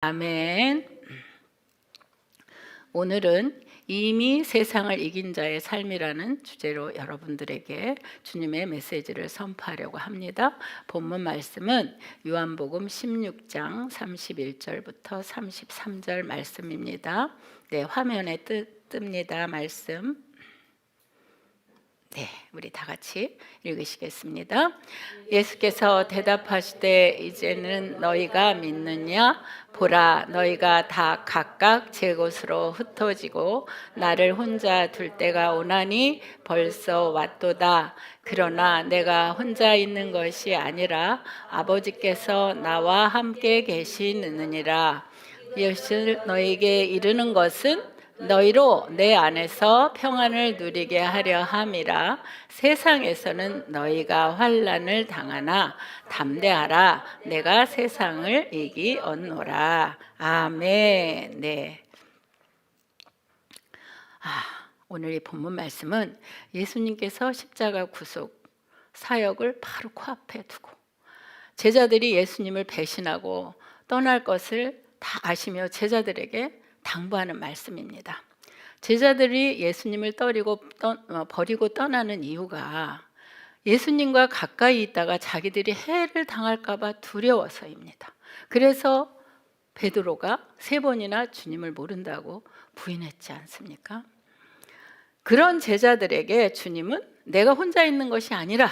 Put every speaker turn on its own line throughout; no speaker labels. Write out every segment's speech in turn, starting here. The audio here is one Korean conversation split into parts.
아멘. 오늘은 이미 세상을 이긴 자의 삶이라는 주제로 여러분들에게 주님의 메시지를 선포하려고 합니다. 본문 말씀은 요한복음 16장 31절부터 33절 말씀입니다. 네, 화면에 뜹니다. 말씀. 네, 우리 다 같이 읽으시겠습니다. 예수께서 대답하시되 이제는 너희가 믿느냐? 보라, 너희가 다 각각 제 곳으로 흩어지고 나를 혼자 둘 때가 오나니 벌써 왔도다. 그러나 내가 혼자 있는 것이 아니라 아버지께서 나와 함께 계시느니라. 예수 너에게 이르는 것은 너희로 내 안에서 평안을 누리게 하려 함이라. 세상에서는 너희가 환난을 당하나 담대하라. 내가 세상을 이기었노라. 아멘. 네. 오늘 이 본문 말씀은 예수님께서 십자가 구속 사역을 바로 코앞에 두고 제자들이 예수님을 배신하고 떠날 것을 다 아시며 제자들에게 당부하는 말씀입니다. 제자들이 예수님을 버리고 떠나는 이유가 예수님과 가까이 있다가 자기들이 해를 당할까 봐 두려워서입니다. 그래서 베드로가 3번이나 주님을 모른다고 부인했지 않습니까? 그런 제자들에게 주님은 내가 혼자 있는 것이 아니라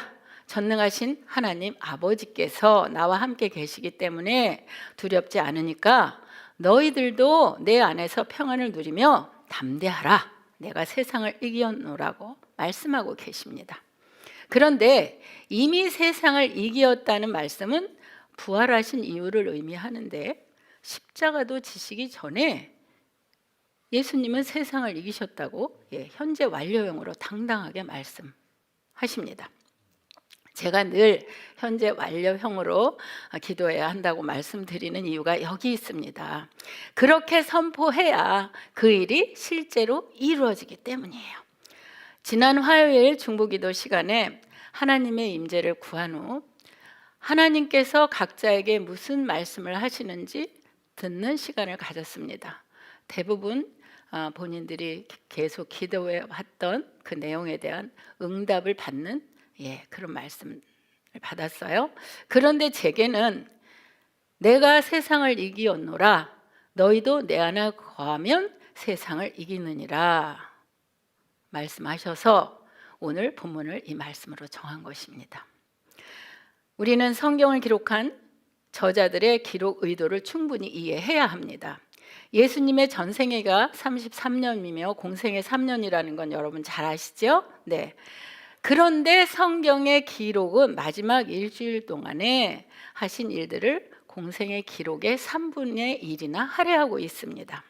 전능하신 하나님 아버지께서 나와 함께 계시기 때문에 두렵지 않으니까 너희들도 내 안에서 평안을 누리며 담대하라. 내가 세상을 이기었노라고 말씀하고 계십니다. 그런데 이미 세상을 이기었다는 말씀은 부활하신 이유를 의미하는데 십자가도 지시기 전에 예수님은 세상을 이기셨다고 현재 완료형으로 당당하게 말씀하십니다. 제가 늘 현재 완료형으로 기도해야 한다고 말씀드리는 이유가 여기 있습니다. 그렇게 선포해야 그 일이 실제로 이루어지기 때문이에요. 지난 화요일 중보기도 시간에 하나님의 임재를 구한 후 하나님께서 각자에게 무슨 말씀을 하시는지 듣는 시간을 가졌습니다. 대부분 본인들이 계속 기도해 왔던 그 내용에 대한 응답을 받는 그런 말씀을 받았어요. 그런데 제게는 내가 세상을 이기었노라. 너희도 내 안에 거하면 세상을 이기느니라 말씀하셔서 오늘 본문을 이 말씀으로 정한 것입니다. 우리는 성경을 기록한 저자들의 기록 의도를 충분히 이해해야 합니다. 예수님의 전생애가 33년이며 공생애 3년이라는 건 여러분 잘 아시죠? 네. 그런데 성경의 기록은 마지막 일주일 동안에 하신 일들을 공생의 기록의 3분의 1이나 할애하고 있습니다.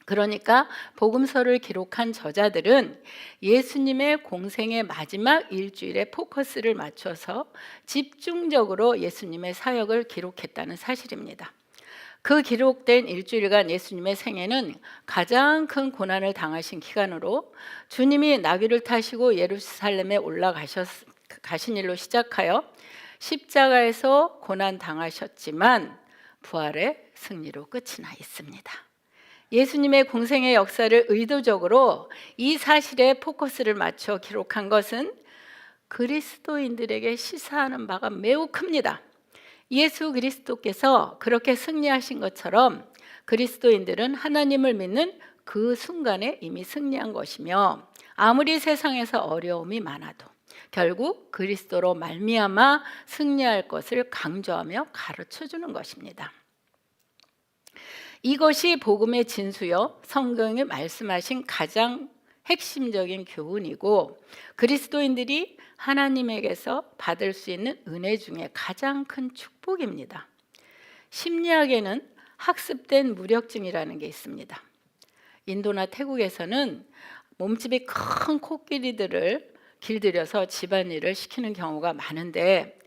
그러니까 복음서를 기록한 저자들은 예수님의 공생의 마지막 일주일에 포커스를 맞춰서 집중적으로 예수님의 사역을 기록했다는 사실입니다. 그 기록된 일주일간 예수님의 생애는 가장 큰 고난을 당하신 기간으로 주님이 나귀를 타시고 예루살렘에 올라가신 일로 시작하여 십자가에서 고난 당하셨지만 부활의 승리로 끝이 나 있습니다. 예수님의 공생의 역사를 의도적으로 이 사실에 포커스를 맞춰 기록한 것은 그리스도인들에게 시사하는 바가 매우 큽니다. 예수 그리스도께서 그렇게 승리하신 것처럼 그리스도인들은 하나님을 믿는 그 순간에 이미 승리한 것이며 아무리 세상에서 어려움이 많아도 결국 그리스도로 말미암아 승리할 것을 강조하며 가르쳐주는 것입니다. 이것이 복음의 진수요 성경이 말씀하신 가장 핵심적인 교훈이고 그리스도인들이 하나님에게서 받을 수 있는 은혜 중에 가장 큰 축복입니다. 심리학에는 학습된 무력증이라는 게 있습니다. 인도나 태국에서는 몸집이 큰 코끼리들을 길들여서 집안일을 시키는 경우가 많은데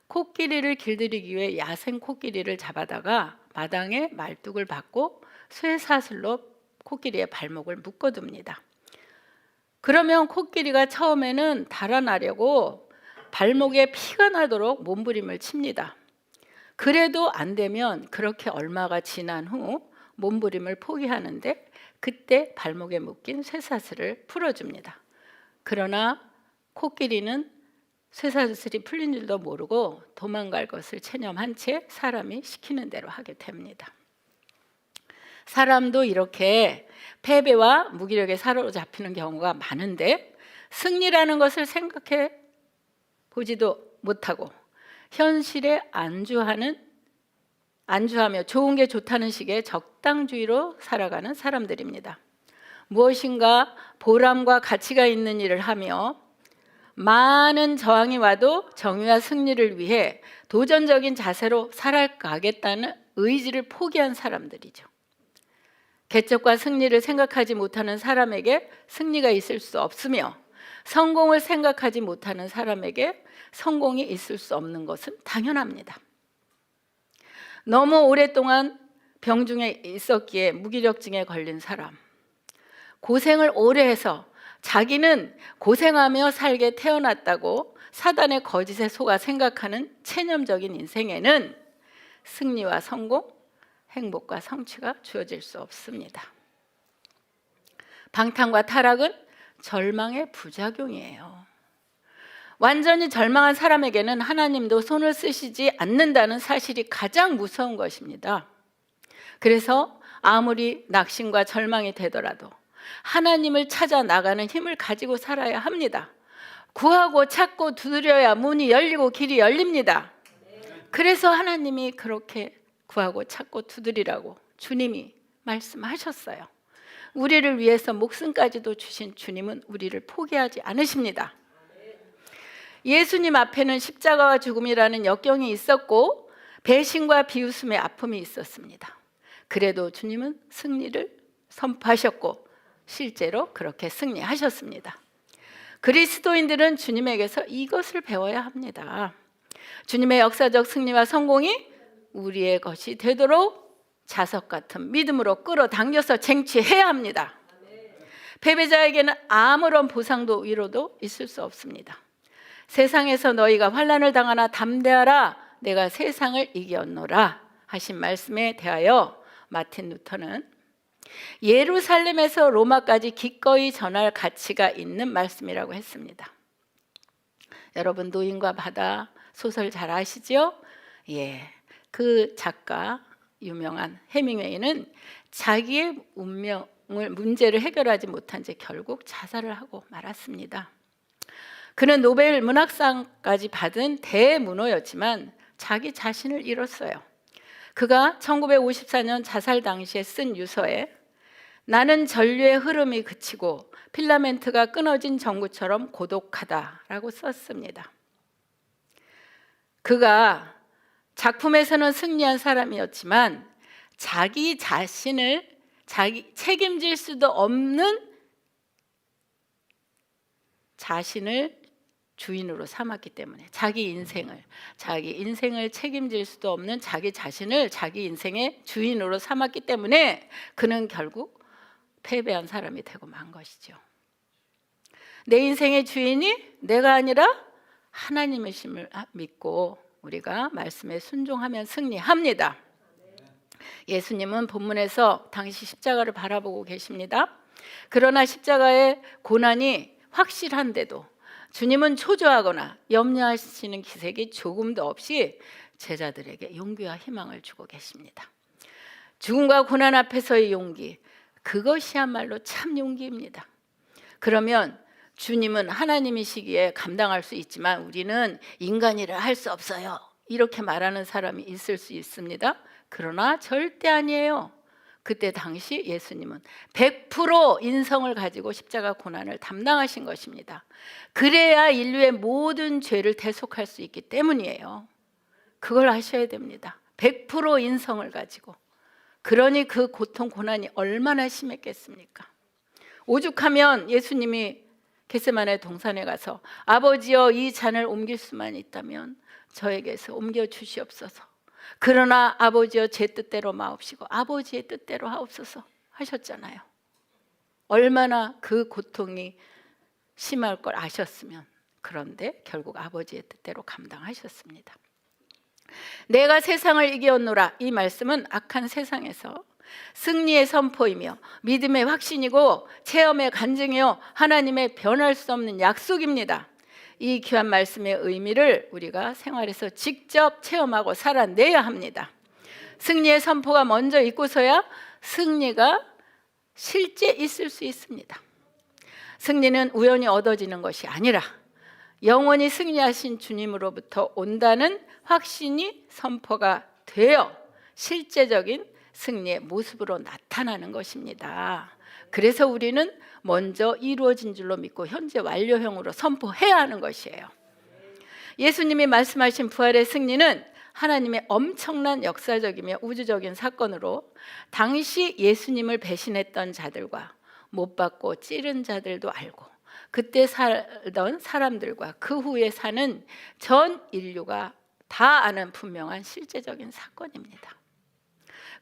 코끼리를 길들이기 위해 야생 코끼리를 잡아다가 마당에 말뚝을 박고 쇠사슬로 코끼리의 발목을 묶어둡니다. 그러면 코끼리가 처음에는 달아나려고 발목에 피가 나도록 몸부림을 칩니다. 그래도 안 되면 그렇게 얼마가 지난 후 몸부림을 포기하는데 그때 발목에 묶인 쇠사슬을 풀어줍니다. 그러나 코끼리는 쇠사슬이 풀린 줄도 모르고 도망갈 것을 체념한 채 사람이 시키는 대로 하게 됩니다. 사람도 이렇게 패배와 무기력에 사로잡히는 경우가 많은데 승리라는 것을 생각해 보지도 못하고 현실에 안주하며 좋은 게 좋다는 식의 적당주의로 살아가는 사람들입니다. 무엇인가 보람과 가치가 있는 일을 하며 많은 저항이 와도 정의와 승리를 위해 도전적인 자세로 살아가겠다는 의지를 포기한 사람들이죠. 개척과 승리를 생각하지 못하는 사람에게 승리가 있을 수 없으며 성공을 생각하지 못하는 사람에게 성공이 있을 수 없는 것은 당연합니다. 너무 오랫동안 병중에 있었기에 무기력증에 걸린 사람, 고생을 오래 해서 자기는 고생하며 살게 태어났다고 사단의 거짓에 속아 생각하는 체념적인 인생에는 승리와 성공, 행복과 성취가 주어질 수 없습니다. 방탕과 타락은 절망의 부작용이에요. 완전히 절망한 사람에게는 하나님도 손을 쓰시지 않는다는 사실이 가장 무서운 것입니다. 그래서 아무리 낙심과 절망이 되더라도 하나님을 찾아 나가는 힘을 가지고 살아야 합니다. 구하고 찾고 두드려야 문이 열리고 길이 열립니다. 그래서 하나님이 그렇게 구하고 찾고 두드리라고 주님이 말씀하셨어요. 우리를 위해서 목숨까지도 주신 주님은 우리를 포기하지 않으십니다. 예수님 앞에는 십자가와 죽음이라는 역경이 있었고 배신과 비웃음의 아픔이 있었습니다. 그래도 주님은 승리를 선포하셨고 실제로 그렇게 승리하셨습니다. 그리스도인들은 주님에게서 이것을 배워야 합니다. 주님의 역사적 승리와 성공이 우리의 것이 되도록 자석 같은 믿음으로 끌어당겨서 쟁취해야 합니다. 패배자에게는 아무런 보상도 위로도 있을 수 없습니다. 세상에서 너희가 환난을 당하나 담대하라, 내가 세상을 이겼노라 하신 말씀에 대하여 마틴 루터는 예루살렘에서 로마까지 기꺼이 전할 가치가 있는 말씀이라고 했습니다. 여러분 노인과 바다 소설 잘 아시죠? 예, 그 작가 유명한 해밍웨이는 자기의 문제를 해결하지 못한 채 결국 자살을 하고 말았습니다. 그는 노벨 문학상까지 받은 대문호였지만 자기 자신을 잃었어요. 그가 1954년 자살 당시에 쓴 유서에 나는 전류의 흐름이 그치고 필라멘트가 끊어진 전구처럼 고독하다라고 썼습니다. 그가 작품에서는 승리한 사람이었지만 자기 자신을 책임질 수도 없는 자신을 주인으로 삼았기 때문에 자기 인생을 책임질 수도 없는 자기 자신을 자기 인생의 주인으로 삼았기 때문에 그는 결국 패배한 사람이 되고 만 것이죠. 내 인생의 주인이 내가 아니라 하나님의 심을 믿고 우리가 말씀에 순종하면 승리합니다. 예수님은 본문에서 당시 십자가를 바라보고 계십니다. 그러나 십자가의 고난이 확실한데도 주님은 초조하거나 염려하시는 기색이 조금도 없이 제자들에게 용기와 희망을 주고 계십니다. 죽음과 고난 앞에서의 용기, 그것이야말로 참 용기입니다. 그러면 주님은 하나님이시기에 감당할 수 있지만 우리는 인간이라 할 수 없어요, 이렇게 말하는 사람이 있을 수 있습니다. 그러나 절대 아니에요. 그때 당시 예수님은 100% 인성을 가지고 십자가 고난을 담당하신 것입니다. 그래야 인류의 모든 죄를 대속할 수 있기 때문이에요. 그걸 아셔야 됩니다. 100% 인성을 가지고. 그러니 그 고통 고난이 얼마나 심했겠습니까? 오죽하면 예수님이 겟세마네 동산에 가서 아버지여 이 잔을 옮길 수만 있다면 저에게서 옮겨 주시옵소서. 그러나 아버지여 제 뜻대로 마옵시고 아버지의 뜻대로 하옵소서 하셨잖아요. 얼마나 그 고통이 심할 걸 아셨으면. 그런데 결국 아버지의 뜻대로 감당하셨습니다. 내가 세상을 이겼노라. 이 말씀은 악한 세상에서 승리의 선포이며 믿음의 확신이고 체험의 간증이요 하나님의 변할 수 없는 약속입니다. 이 귀한 말씀의 의미를 우리가 생활에서 직접 체험하고 살아내야 합니다. 승리의 선포가 먼저 있고서야 승리가 실제 있을 수 있습니다. 승리는 우연히 얻어지는 것이 아니라 영원히 승리하신 주님으로부터 온다는 확신이 선포가 되어 실제적인 승리의 모습으로 나타나는 것입니다. 그래서 우리는 먼저 이루어진 줄로 믿고 현재 완료형으로 선포해야 하는 것이에요. 예수님이 말씀하신 부활의 승리는 하나님의 엄청난 역사적이며 우주적인 사건으로 당시 예수님을 배신했던 자들과 못 박고 찌른 자들도 알고 그때 살던 사람들과 그 후에 사는 전 인류가 다 아는 분명한 실제적인 사건입니다.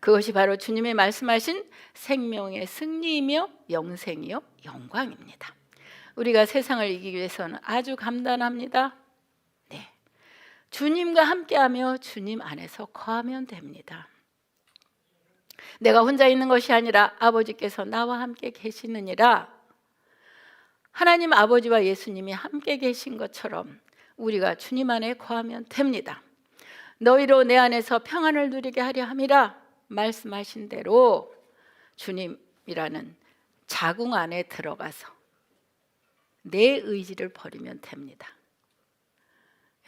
그것이 바로 주님이 말씀하신 생명의 승리이며 영생이요 영광입니다. 우리가 세상을 이기기 위해서는 아주 간단합니다. 네, 주님과 함께하며 주님 안에서 거하면 됩니다. 내가 혼자 있는 것이 아니라 아버지께서 나와 함께 계시느니라. 하나님 아버지와 예수님이 함께 계신 것처럼 우리가 주님 안에 거하면 됩니다. 너희로 내 안에서 평안을 누리게 하려 함이라 말씀하신 대로 주님이라는 자궁 안에 들어가서 내 의지를 버리면 됩니다.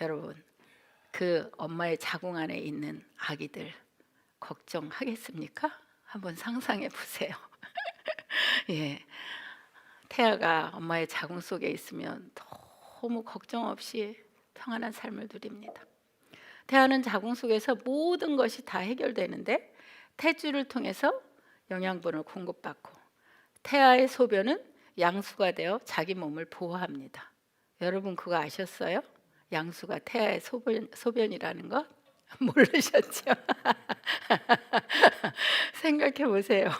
여러분, 그 엄마의 자궁 안에 있는 아기들 걱정하겠습니까? 한번 상상해 보세요. 예, 태아가 엄마의 자궁 속에 있으면 너무 걱정 없이 평안한 삶을 누립니다. 태아는 자궁 속에서 모든 것이 다 해결되는데 태주를 통해서 영양분을 공급받고 태아의 소변은 양수가 되어 자기 몸을 보호합니다. 여러분 그거 아셨어요? 양수가 태아의 소변이라는 것? 모르셨죠? 생각해 보세요.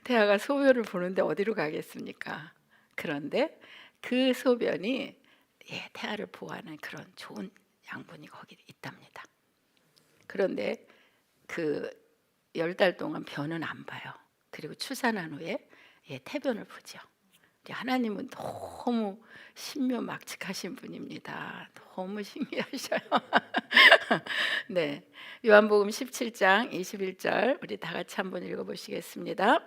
태아가 소변을 보는데 어디로 가겠습니까? 그런데 그 소변이 태아를 보호하는 그런 좋은 양분이 거기 있답니다. 그런데 그 10달 동안 변은 안 봐요. 그리고 출산한 후에 태변을 보죠. 하나님은 너무 신묘막측하신 분입니다. 너무 신기하셔요. 네, 요한복음 17장 21절 우리 다 같이 한번 읽어보시겠습니다.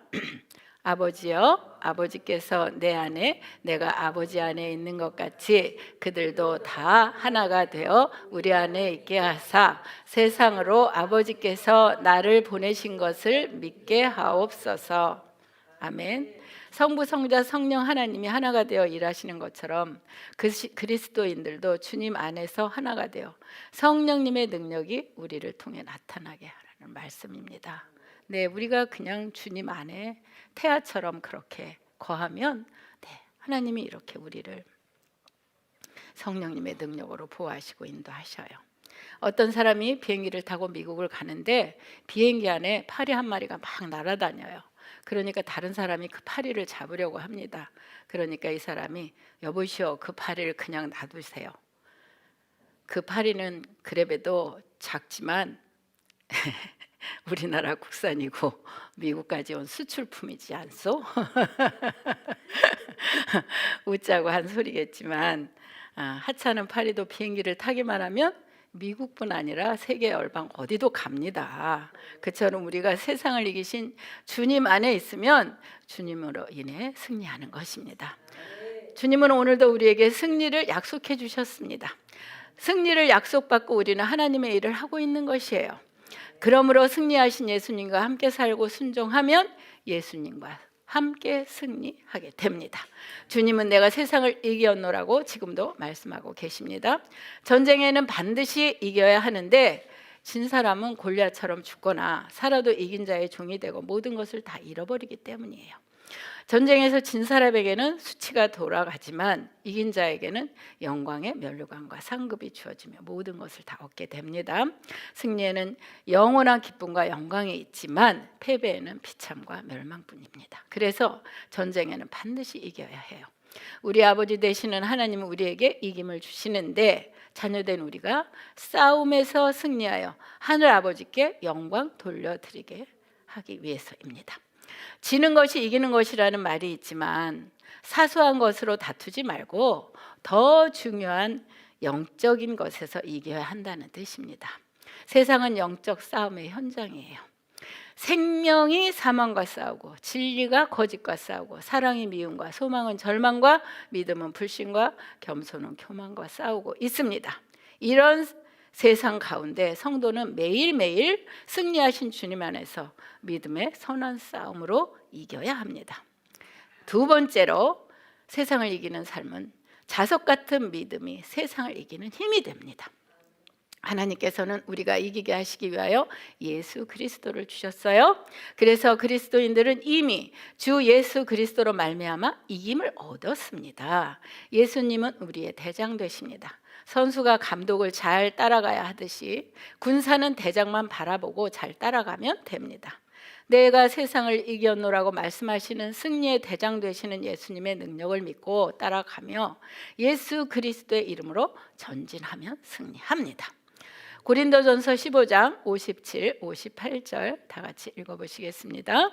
아버지여, 아버지께서 내 안에 내가 아버지 안에 있는 것 같이 그들도 다 하나가 되어 우리 안에 있게 하사 세상으로 아버지께서 나를 보내신 것을 믿게 하옵소서. 아멘. 성부, 성자, 성령 하나님이 하나가 되어 일하시는 것처럼 그리스도인들도 주님 안에서 하나가 되어 성령님의 능력이 우리를 통해 나타나게 하라는 말씀입니다. 네, 우리가 그냥 주님 안에 태아처럼 그렇게 거하면 하나님이 이렇게 우리를 성령님의 능력으로 보호하시고 인도하셔요. 어떤 사람이 비행기를 타고 미국을 가는데 비행기 안에 파리 한 마리가 막 날아다녀요. 그러니까 다른 사람이 그 파리를 잡으려고 합니다. 그러니까 이 사람이 여보시오, 그 파리를 그냥 놔두세요. 그 파리는 그래도 작지만 우리나라 국산이고 미국까지 온 수출품이지 않소? 웃자고 한 소리겠지만 하찮은 파리도 비행기를 타기만 하면 미국뿐 아니라 세계 열방 어디도 갑니다. 그처럼 우리가 세상을 이기신 주님 안에 있으면 주님으로 인해 승리하는 것입니다. 주님은 오늘도 우리에게 승리를 약속해 주셨습니다. 승리를 약속받고 우리는 하나님의 일을 하고 있는 것이에요. 그러므로 승리하신 예수님과 함께 살고 순종하면 예수님과 함께 승리하게 됩니다. 주님은 내가 세상을 이겼노라고 지금도 말씀하고 계십니다. 전쟁에는 반드시 이겨야 하는데 진 사람은 골리앗처럼 죽거나 살아도 이긴 자의 종이 되고 모든 것을 다 잃어버리기 때문이에요. 전쟁에서 진 사람에게는 수치가 돌아가지만 이긴 자에게는 영광의 면류관과 상급이 주어지며 모든 것을 다 얻게 됩니다. 승리에는 영원한 기쁨과 영광이 있지만 패배에는 비참과 멸망뿐입니다. 그래서 전쟁에는 반드시 이겨야 해요. 우리 아버지 되시는 하나님은 우리에게 이김을 주시는데 자녀된 우리가 싸움에서 승리하여 하늘 아버지께 영광 돌려드리게 하기 위해서입니다. 지는 것이 이기는 것이라는 말이 있지만 사소한 것으로 다투지 말고 더 중요한 영적인 것에서 이겨야 한다는 뜻입니다. 세상은 영적 싸움의 현장이에요. 생명이 사망과 싸우고 진리가 거짓과 싸우고 사랑이 미움과 소망은 절망과 믿음은 불신과 겸손은 교만과 싸우고 있습니다. 이런 세상 가운데 성도는 매일매일 승리하신 주님 안에서 믿음의 선한 싸움으로 이겨야 합니다. 두 번째로 세상을 이기는 삶은 자석 같은 믿음이 세상을 이기는 힘이 됩니다. 하나님께서는 우리가 이기게 하시기 위하여 예수 그리스도를 주셨어요. 그래서 그리스도인들은 이미 주 예수 그리스도로 말미암아 이김을 얻었습니다. 예수님은 우리의 대장 되십니다. 선수가 감독을 잘 따라가야 하듯이 군사는 대장만 바라보고 잘 따라가면 됩니다. 내가 세상을 이겼노라고 말씀하시는 승리의 대장 되시는 예수님의 능력을 믿고 따라가며 예수 그리스도의 이름으로 전진하면 승리합니다. 고린도전서 15장 57, 58절 다 같이 읽어보시겠습니다.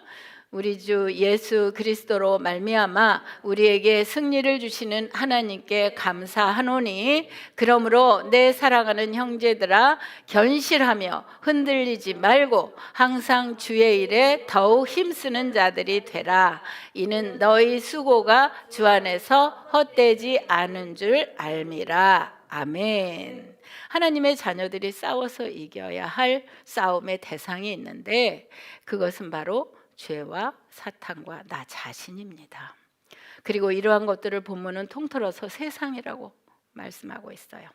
우리 주 예수 그리스도로 말미암아 우리에게 승리를 주시는 하나님께 감사하노니 그러므로 내 사랑하는 형제들아 견실하며 흔들리지 말고 항상 주의 일에 더욱 힘쓰는 자들이 되라. 이는 너희 수고가 주 안에서 헛되지 않은 줄 알미라. 아멘. 하나님의 자녀들이 싸워서 이겨야 할 싸움의 대상이 있는데 그것은 바로 죄와 사탄과 나 자신입니다. 그리고 이러한 것들을 본문은 통틀어서 세상이라고 말씀하고 있어요.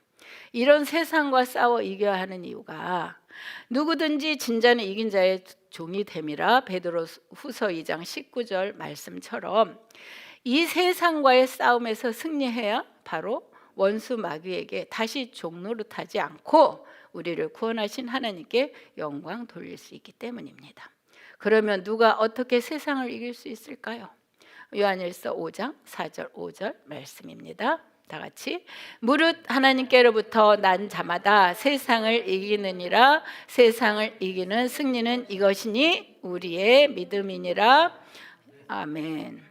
이런 세상과 싸워 이겨야 하는 이유가 누구든지 진자는 이긴 자의 종이 됨이라 베드로후서 2장 19절 말씀처럼 이 세상과의 싸움에서 승리해야 바로 원수 마귀에게 다시 종노릇하지 않고 우리를 구원하신 하나님께 영광 돌릴 수 있기 때문입니다. 그러면 누가 어떻게 세상을 이길 수 있을까요? 요한일서 5장 4절 5절 말씀입니다. 다 같이 무릇 하나님께로부터 난 자마다 세상을 이기느니라. 세상을 이기는 승리는 이것이니 우리의 믿음이니라. 아멘.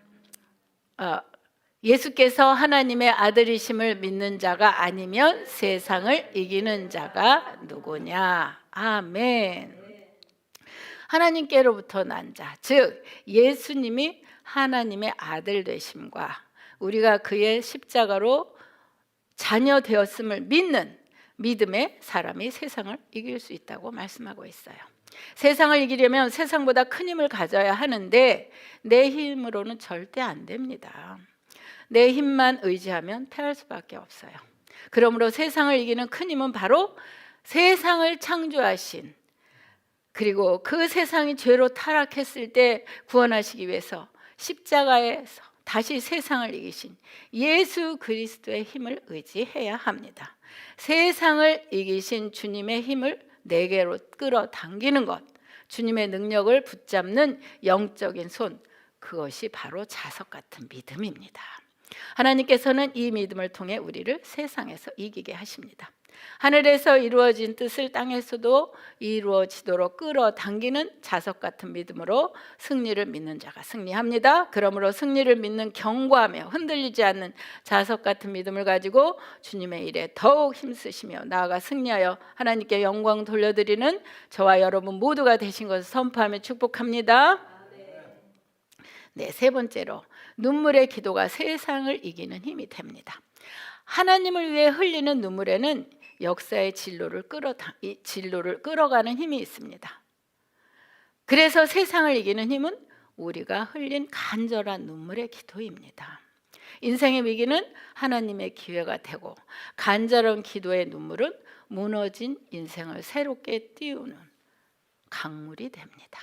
예수께서 하나님의 아들이심을 믿는 자가 아니면 세상을 이기는 자가 누구냐? 아멘. 하나님께로부터 난 자, 즉 예수님이 하나님의 아들 되심과 우리가 그의 십자가로 자녀 되었음을 믿는 믿음의 사람이 세상을 이길 수 있다고 말씀하고 있어요. 세상을 이기려면 세상보다 큰 힘을 가져야 하는데 내 힘으로는 절대 안 됩니다. 내 힘만 의지하면 패할 수밖에 없어요. 그러므로 세상을 이기는 큰 힘은 바로 세상을 창조하신 그리고 그 세상이 죄로 타락했을 때 구원하시기 위해서 십자가에서 다시 세상을 이기신 예수 그리스도의 힘을 의지해야 합니다. 세상을 이기신 주님의 힘을 내게로 끌어당기는 것, 주님의 능력을 붙잡는 영적인 손, 그것이 바로 자석 같은 믿음입니다. 하나님께서는 이 믿음을 통해 우리를 세상에서 이기게 하십니다. 하늘에서 이루어진 뜻을 땅에서도 이루어지도록 끌어당기는 자석 같은 믿음으로 승리를 믿는 자가 승리합니다. 그러므로 승리를 믿는 견고하며 흔들리지 않는 자석 같은 믿음을 가지고 주님의 일에 더욱 힘쓰시며 나아가 승리하여 하나님께 영광 돌려드리는 저와 여러분 모두가 되신 것을 선포하며 축복합니다. 네, 세 번째로 눈물의 기도가 세상을 이기는 힘이 됩니다. 하나님을 위해 흘리는 눈물에는 역사의 진로를 끌어가는 힘이 있습니다. 그래서 세상을 이기는 힘은 우리가 흘린 간절한 눈물의 기도입니다. 인생의 위기는 하나님의 기회가 되고 간절한 기도의 눈물은 무너진 인생을 새롭게 띄우는 강물이 됩니다.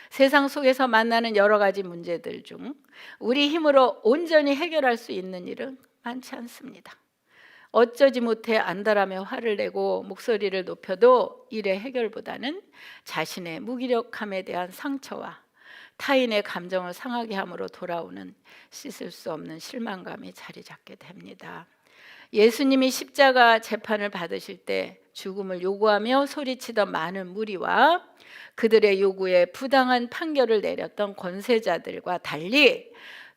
세상 속에서 만나는 여러 가지 문제들 중 우리 힘으로 온전히 해결할 수 있는 일은 많지 않습니다. 어쩌지 못해 안달하며 화를 내고 목소리를 높여도 일의 해결보다는 자신의 무기력함에 대한 상처와 타인의 감정을 상하게 함으로 돌아오는 씻을 수 없는 실망감이 자리 잡게 됩니다. 예수님이 십자가 재판을 받으실 때 죽음을 요구하며 소리치던 많은 무리와 그들의 요구에 부당한 판결을 내렸던 권세자들과 달리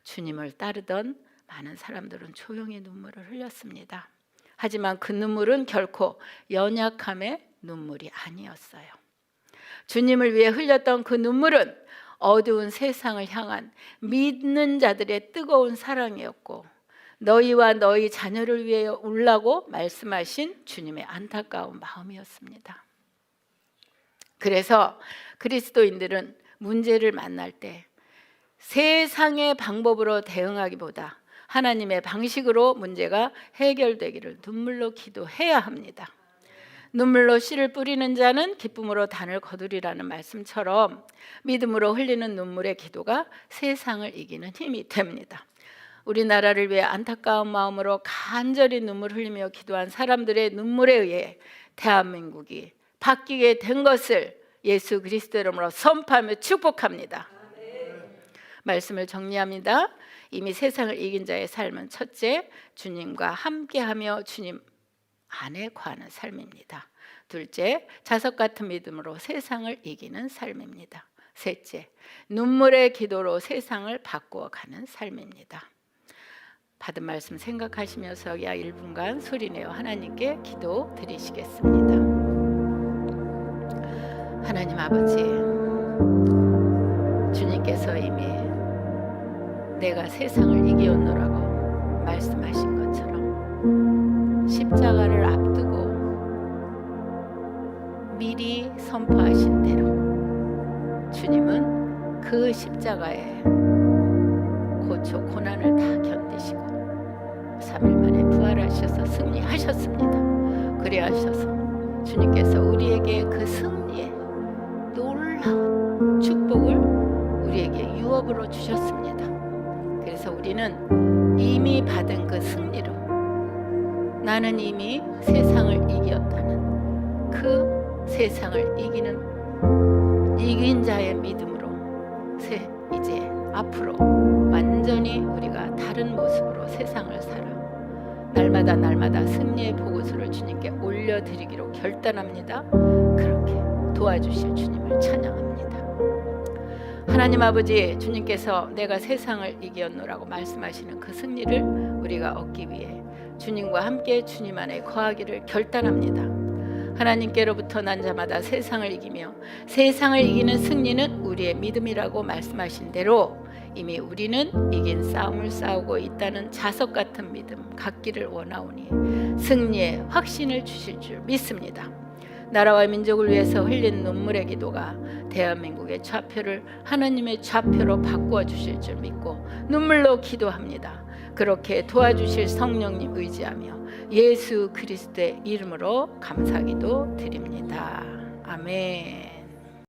주님을 따르던 많은 사람들은 조용히 눈물을 흘렸습니다. 하지만 그 눈물은 결코 연약함의 눈물이 아니었어요. 주님을 위해 흘렸던 그 눈물은 어두운 세상을 향한 믿는 자들의 뜨거운 사랑이었고, 너희와 너희 자녀를 위해 울라고 말씀하신 주님의 안타까운 마음이었습니다. 그래서 그리스도인들은 문제를 만날 때 세상의 방법으로 대응하기보다 하나님의 방식으로 문제가 해결되기를 눈물로 기도해야 합니다. 눈물로 씨를 뿌리는 자는 기쁨으로 단을 거두리라는 말씀처럼 믿음으로 흘리는 눈물의 기도가 세상을 이기는 힘이 됩니다. 우리나라를 위해 안타까운 마음으로 간절히 눈물 흘리며 기도한 사람들의 눈물에 의해 대한민국이 바뀌게 된 것을 예수 그리스도 이름으로 선포하며 축복합니다. 말씀을 정리합니다. 이미 세상을 이긴 자의 삶은 첫째, 주님과 함께하며 주님 안에 거하는 삶입니다. 둘째, 자석 같은 믿음으로 세상을 이기는 삶입니다. 셋째, 눈물의 기도로 세상을 바꾸어가는 삶입니다. 받은 말씀 생각하시면서 약 1분간 소리내어 하나님께 기도 드리시겠습니다. 하나님 아버지, 주님께서 이미 내가 세상을 이기었노라고 말씀하신 것처럼 십자가를 앞두고 미리 선포하신 대로 주님은 그 십자가에 고초 고난을 다 견디시고 3일 만에 부활하셔서 승리하셨습니다. 그래하셔서 주님께서 우리에게 그 승리의 놀라운 축복을 우리에게 유업으로 주셨습니다. 그래서 우리는 이미 받은 그 승리로 나는 이미 세상을 이겼다는 그 세상을 이긴 자의 믿음으로 이제 앞으로 완전히 우리가 다른 모습으로 세상을 살아 날마다 승리의 보고서를 주님께 올려드리기로 결단합니다. 그렇게 도와주실 주님을 찬양합니다. 하나님 아버지, 주님께서 내가 세상을 이겼노라고 말씀하시는 그 승리를 우리가 얻기 위해 주님과 함께 주님 안에 거하기를 결단합니다. 하나님께로부터 난 자마다 세상을 이기며 세상을 이기는 승리는 우리의 믿음이라고 말씀하신 대로 이미 우리는 이긴 싸움을 싸우고 있다는 자석 같은 믿음 갖기를 원하오니 승리의 확신을 주실 줄 믿습니다. 나라와 민족을 위해서 흘린 눈물의 기도가 대한민국의 좌표를 하나님의 좌표로 바꾸어 주실 줄 믿고 눈물로 기도합니다. 그렇게 도와주실 성령님 의지하며 예수 그리스도의 이름으로 감사기도 드립니다. 아멘.